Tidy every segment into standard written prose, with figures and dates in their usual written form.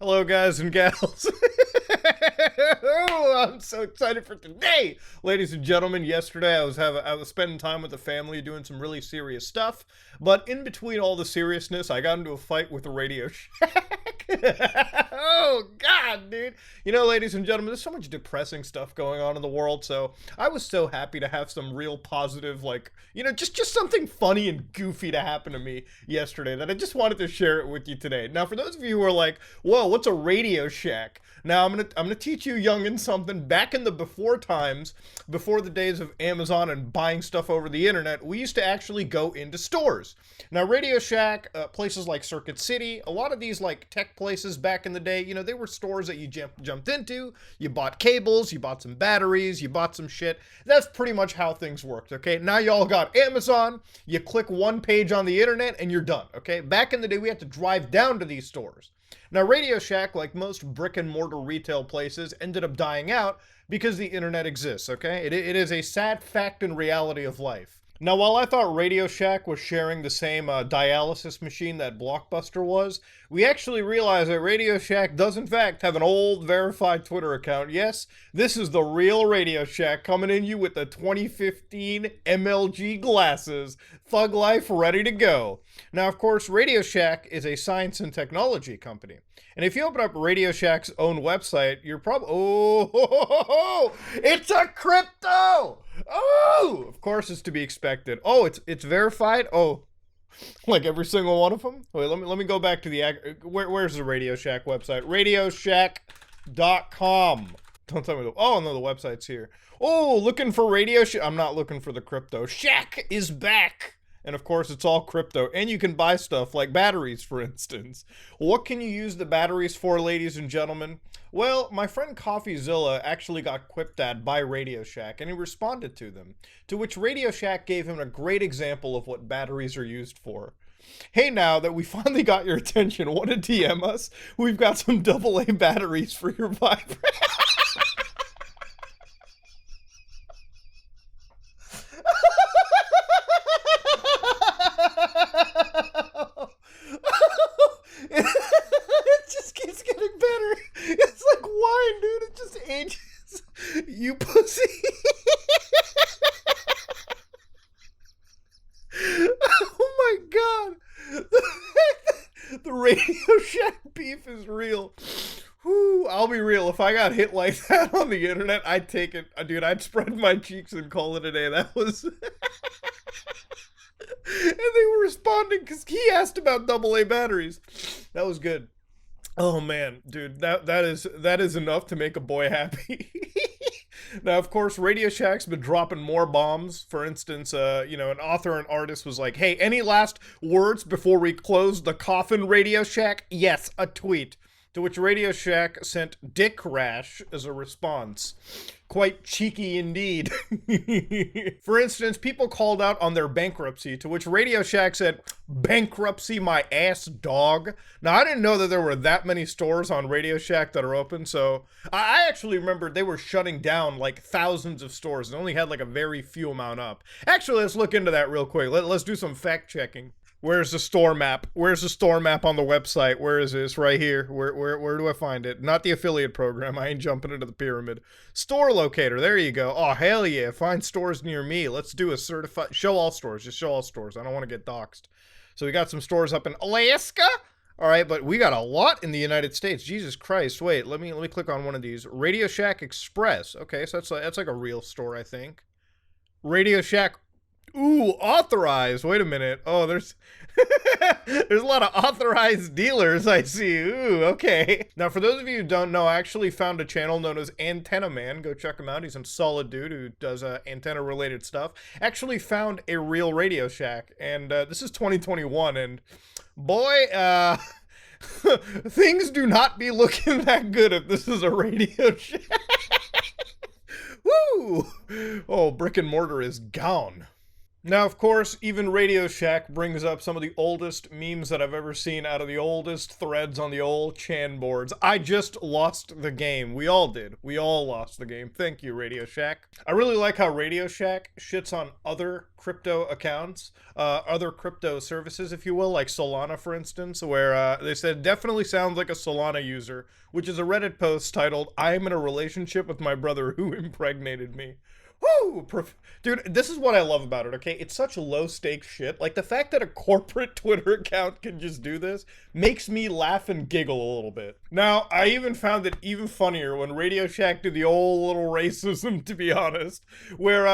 Hello, guys and gals. Oh, I'm so excited for today, ladies and gentlemen. Yesterday, I was spending time with the family, doing some really serious stuff. But in between all the seriousness, I got into a fight with the Radio Shack. Oh God, dude! You know, ladies and gentlemen, there's so much depressing stuff going on in the world. So I was so happy to have some real positive, just something funny and goofy to happen to me yesterday that I just wanted to share it with you today. Now, for those of you who are like, "Whoa, what's a Radio Shack?" Now, I'm gonna teach you youngins something. Back in the before times, before the days of Amazon and buying stuff over the internet, we used to actually go into stores. Now, Radio Shack, places like Circuit City, a lot of these like tech places back in the day, you know, they were stores that you jumped into. You bought cables, you bought some batteries, you bought some shit. That's pretty much how things worked. Okay, now y'all got Amazon. You click one page on the internet and you're done. Okay, back in the day, we had to drive down to these stores. Now, Radio Shack, like most brick and mortar retail places, ended up dying out because the internet exists, okay? It is a sad fact and reality of life. Now, while I thought Radio Shack was sharing the same dialysis machine that Blockbuster was, we actually realized that Radio Shack does in fact have an old verified Twitter account. Yes, this is the real Radio Shack coming in you with the 2015 MLG glasses. Thug life ready to go. Now, of course, Radio Shack is a science and technology company. And if you open up Radio Shack's own website, you're probably, it's a crypto! Oh, of course it's to be expected. Oh, it's verified? Oh, like every single one of them? Wait, let me go back to the, where's the Radio Shack website? Radioshack.com. Don't tell me, oh no, the website's here. Oh, looking for Radio Shack? I'm not looking for the crypto. Shack is back! And of course, it's all crypto. And you can buy stuff like batteries, for instance. What can you use the batteries for, ladies and gentlemen? Well, my friend CoffeeZilla actually got quipped at by Radio Shack, and he responded to them. To which Radio Shack gave him a great example of what batteries are used for. Hey, now that we finally got your attention, want to DM us? We've got some AA batteries for your vibrator. It just keeps getting better. It's like wine, dude. It just ages. You pussy. Oh my god. The Radio Shack beef is real. Whew, I'll be real. If I got hit like that on the internet, I'd take it. Dude, I'd spread my cheeks and call it a day. That was... And they were responding because he asked about AA batteries. That was good. Oh man, dude, that is enough to make a boy happy. Now, of course, Radio Shack's been dropping more bombs. For instance, an author and artist was like, "Hey, any last words before we close the coffin, Radio Shack?" Yes, a tweet. To which Radio Shack sent Dick Rash as a response. Quite cheeky indeed. For instance, people called out on their bankruptcy, to which Radio Shack said, "Bankruptcy my ass, dog." Now, I didn't know that there were that many stores on Radio Shack that are open, so I actually remember they were shutting down like thousands of stores. They only had like a very few amount up. Actually, let's look into that real quick. Let's do some fact checking. Where's the store map? Where's the store map on the website? Where is this? Right here. Where do I find it? Not the affiliate program. I ain't jumping into the pyramid. Store locator. There you go. Oh, hell yeah. Find stores near me. Let's do a certified... Show all stores. Just show all stores. I don't want to get doxxed. So we got some stores up in Alaska. All right, but we got a lot in the United States. Jesus Christ. Wait, let me click on one of these. Radio Shack Express. Okay, so that's like a real store, I think. Radio Shack... Ooh, authorized. Wait a minute. Oh, there's there's a lot of authorized dealers I see. Ooh, okay. Now, for those of you who don't know, I actually found a channel known as Antenna Man. Go check him out. He's a solid dude who does antenna related stuff. Actually found a real Radio Shack, and this is 2021, and boy, things do not be looking that good if this is a Radio Shack. Woo! Oh, brick and mortar is gone. Now, of course, even Radioshack brings up some of the oldest memes that I've ever seen out of the oldest threads on the old Chan boards. I just lost the game. We all did. We all lost the game. Thank you, Radioshack. I really like how Radioshack shits on other crypto accounts, other crypto services, if you will, like Solana, for instance, where they said, definitely sounds like a Solana user, which is a Reddit post titled, I am in a relationship with my brother who impregnated me. Woo! Dude, this is what I love about it, okay? It's such low stakes shit. Like, the fact that a corporate Twitter account can just do this makes me laugh and giggle a little bit. Now, I even found it even funnier when Radio Shack did the old little racism, to be honest, where,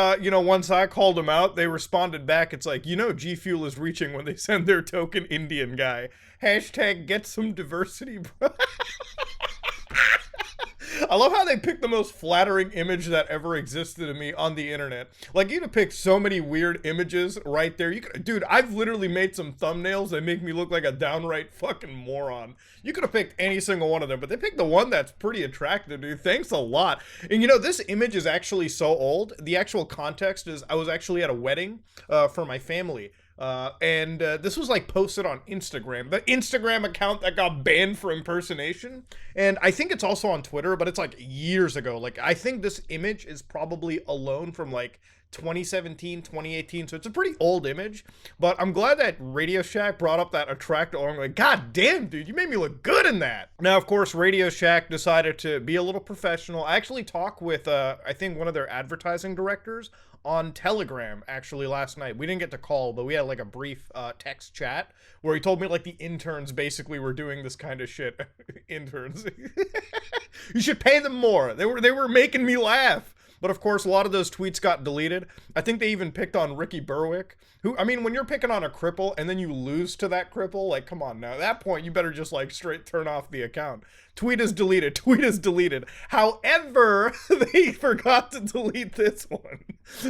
once I called them out, they responded back. It's like, G Fuel is reaching when they send their token Indian guy. Hashtag get some diversity, bro. I love how they picked the most flattering image that ever existed to me on the internet. Like, you could pick so many weird images right there. Dude, I've literally made some thumbnails that make me look like a downright fucking moron. You could have picked any single one of them, but they picked the one that's pretty attractive, dude. Thanks a lot. And this image is actually so old. The actual context is I was actually at a wedding for my family. And this was like posted on Instagram, the Instagram account that got banned for impersonation. And I think it's also on Twitter, but it's like years ago. Like, I think this image is probably alone from like 2017, 2018. So it's a pretty old image, but I'm glad that Radio Shack brought up that attractive. I'm like, God damn, dude, you made me look good in that. Now, of course, Radio Shack decided to be a little professional. I actually talked with, I think one of their advertising directors on Telegram actually last night. We didn't get to call, but we had like a brief text chat where he told me like the interns basically were doing this kind of shit. Interns. You should pay them more. They were making me laugh. But of course, a lot of those tweets got deleted. I think they even picked on Ricky Berwick, who, I mean, when you're picking on a cripple and then you lose to that cripple, like, come on now. At that point, you better just like straight turn off the account. Tweet is deleted. Tweet is deleted. However, they forgot to delete this one.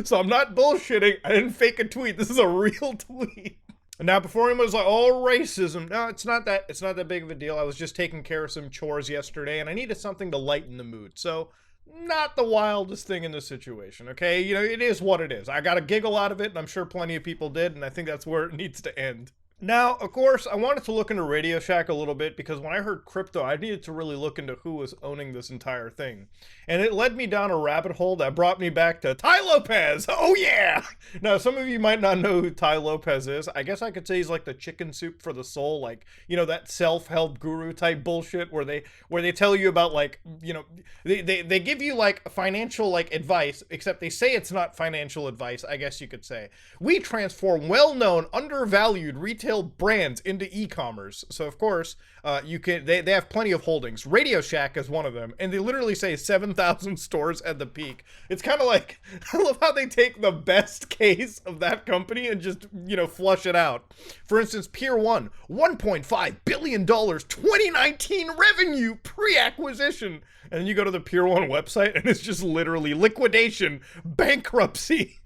So I'm not bullshitting. I didn't fake a tweet. This is a real tweet. Now, before anyone was like, oh, racism. No, it's not that big of a deal. I was just taking care of some chores yesterday and I needed something to lighten the mood. So, not the wildest thing in the situation, okay? It is what it is. I got a giggle out of it, and I'm sure plenty of people did, and I think that's where it needs to end. Now, of course, I wanted to look into Radio Shack a little bit because when I heard crypto, I needed to really look into who was owning this entire thing. And it led me down a rabbit hole that brought me back to Tai Lopez. Oh, yeah! Now, some of you might not know who Tai Lopez is. I guess I could say he's like the chicken soup for the soul, like, that self-help guru type bullshit where they tell you about, like, they give you, like, financial, like, advice, except they say it's not financial advice, I guess you could say. We transform well-known, undervalued retail brands into e-commerce. So of course, they have plenty of holdings. Radio Shack is one of them, and they literally say 7,000 stores at the peak. It's kind of like, I love how they take the best case of that company and just, flush it out. For instance, Pier 1, $1.5 billion 2019 revenue pre-acquisition. And then you go to the Pier 1 website and it's just literally liquidation, bankruptcy,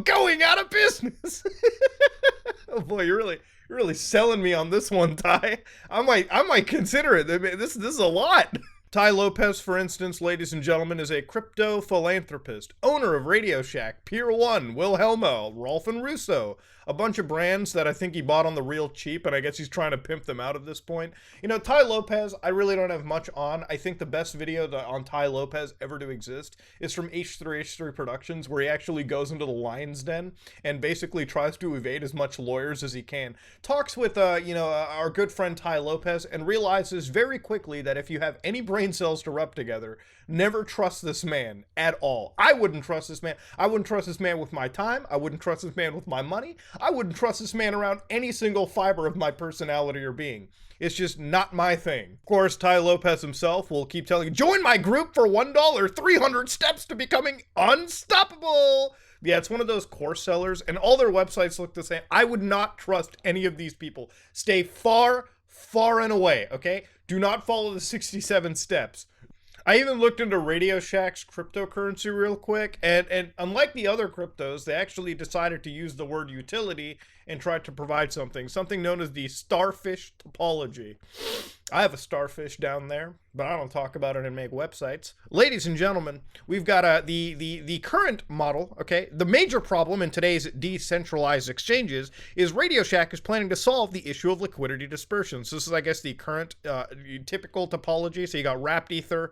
going out of business. Oh boy, you're really selling me on this one, Ty. I might consider it. This is a lot. Tai Lopez, for instance, ladies and gentlemen, is a crypto philanthropist, owner of Radio Shack, Pier 1, Wilhelmo, Rolf and Russo, a bunch of brands that I think he bought on the real cheap, and I guess he's trying to pimp them out at this point. Tai Lopez, I really don't have much on. I think the best video on Tai Lopez ever to exist is from H3H3 Productions, where he actually goes into the lion's den and basically tries to evade as much lawyers as he can. Talks with, our good friend Tai Lopez and realizes very quickly that if you have any brain cells to rub together, never trust this man at all. I wouldn't trust this man. I wouldn't trust this man with my time. I wouldn't trust this man with my money. I wouldn't trust this man around any single fiber of my personality or being. It's just not my thing. Of course, Tai Lopez himself will keep telling you, join my group for $1, 300 steps to becoming unstoppable. Yeah, it's one of those course sellers, and all their websites look the same. I would not trust any of these people. Stay far, far and away, okay? Do not follow the 67 steps. I even looked into Radio Shack's cryptocurrency real quick, and unlike the other cryptos, they actually decided to use the word utility and tried to provide something known as the starfish topology. I have a starfish down there, but I don't talk about it and make websites. Ladies and gentlemen, we've got the current model, okay? The major problem in today's decentralized exchanges is Radioshack is planning to solve the issue of liquidity dispersion. So this is, I guess, the current typical topology. So you got wrapped ether.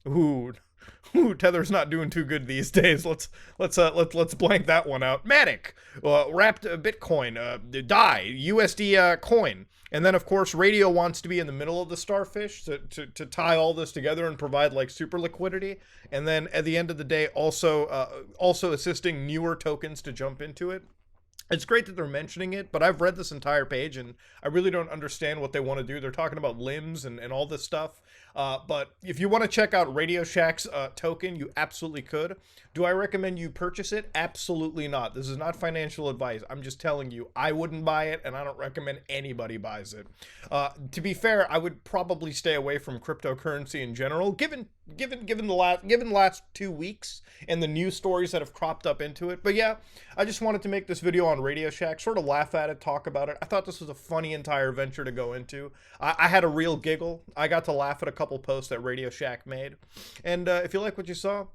Ooh, Tether's not doing too good these days. Let's blank that one out. Matic, wrapped Bitcoin, DAI, USD coin, and then of course Radio wants to be in the middle of the starfish to tie all this together and provide like super liquidity, and then at the end of the day also assisting newer tokens to jump into it. It's great that they're mentioning it, but I've read this entire page and I really don't understand what they want to do. They're talking about limbs and all this stuff. But if you want to check out Radioshack's token, you absolutely could. Do I recommend you purchase it? Absolutely not. This is not financial advice. I'm just telling you, I wouldn't buy it, and I don't recommend anybody buys it. To be fair, I would probably stay away from cryptocurrency in general, given the last 2 weeks and the news stories that have cropped up into it. But yeah, I just wanted to make this video on Radioshack, sort of laugh at it, talk about it. I thought this was a funny entire venture to go into. I had a real giggle. I got to laugh at a couple posts that Radioshack made. And if you like what you saw,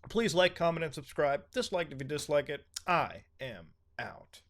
please like, comment, and subscribe. Dislike if you dislike it. I am out.